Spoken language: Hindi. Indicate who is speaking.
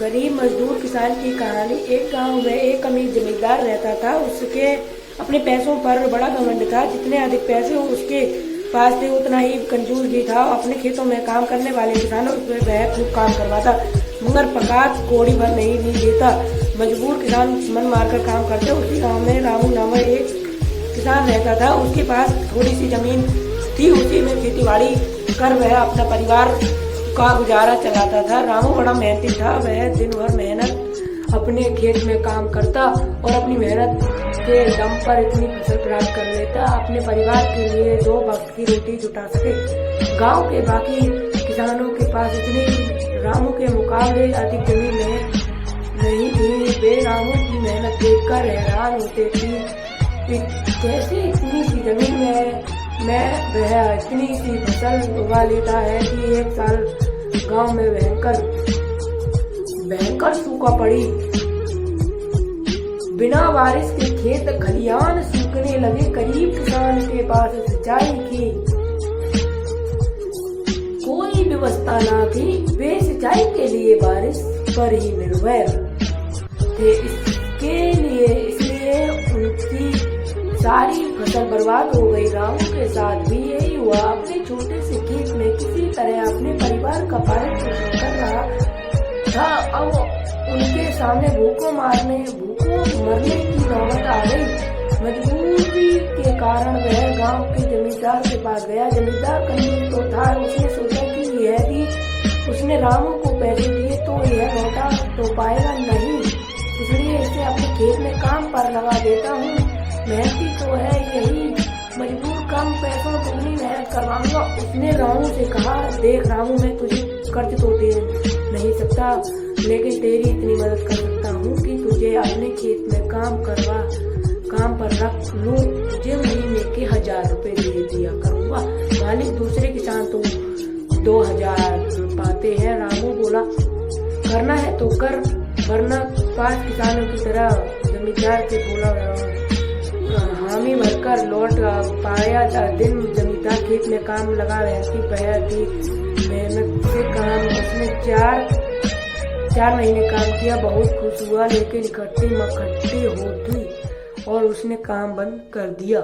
Speaker 1: गरीब मजदूर किसान की कहानी। एक गांव में एक अमीर जमींदार रहता था। उसके अपने पैसों पर बड़ा घमंड था। जितने अधिक पैसे उसके पास थे उतना ही कंजूस भी था। अपने खेतों में काम करने वाले किसानों पर वह खूब काम करवाता, मगर पकात कोड़ी भर नहीं भी देता। मजबूर किसान मन मारकर काम करते। उसी गाँव में रामू नामक एक किसान रहता था। उसके पास थोड़ी सी जमीन थी। उसी में खेती बाड़ी कर वह अपना परिवार का गुजारा चलाता था। रामू बड़ा मेहनती था। वह दिन भर मेहनत अपने खेत में काम करता और अपनी मेहनत के दम पर इतनी फसल प्राप्त कर लेता अपने परिवार के लिए 2 वक्त की रोटी जुटा सके। गांव के बाकी किसानों के पास इतनी रामू के मुकाबले अधिक जमीन नहीं थी। वे रामू की मेहनत देखकर हैरान होते थे। कैसे इतनी सी जमीन में वह इतनी सी फसल उगा लेता है कि एक साल गांव में भयंकर सूखा पड़ी। बिना बारिश के खेत खलियान सूखने लगे। गरीब किसान के पास सिंचाई की कोई व्यवस्था न थी। वे सिंचाई के लिए बारिश पर ही निर्भर थे। इसलिए उनकी सारी फसल बर्बाद हो गई। रामू के साथ भी यही हुआ। अपने छोटे से खेत में किसी तरह अपने परिवार का पालन पोषण कर रहा था। अब उनके सामने भूखों मरने की नौबत आ गई। मजबूरी के कारण वह गांव के जमींदार के पास गया। जमींदार कंजूस तो था। उसने सोचा कि यदि उसने रामू को पैसे दिए तो यह लौटा तो पाएगा नहीं, इसलिए इसे अपने खेत में काम पर लगा देता हूँ। मेहनती तो है यही, मजबूर कम पैसों में दुगनी मेहनत करवाऊंगा। उसने रामू से कहा, देख रामू, मैं तुझे कर्ज तो दे नहीं सकता, लेकिन तेरी इतनी मदद कर सकता हूँ कि तुझे अपने खेत में काम पर रख लूँ। तुझे महीने के 1000 रुपए दे दिया करूँगा। मालिक, दूसरे किसान तो 2000 पाते हैं। रामू बोला, करना है तो कर, वरना 5 किसानों की तरह जमींदार के बोला हामी भरकर लौट पाया था। दिन जमींदार खेत में काम लगा रहती मेहनत से काम। उसने 4 महीने काम किया। बहुत खुश हुआ, लेकिन इकट्ठी होती और उसने काम बंद कर दिया।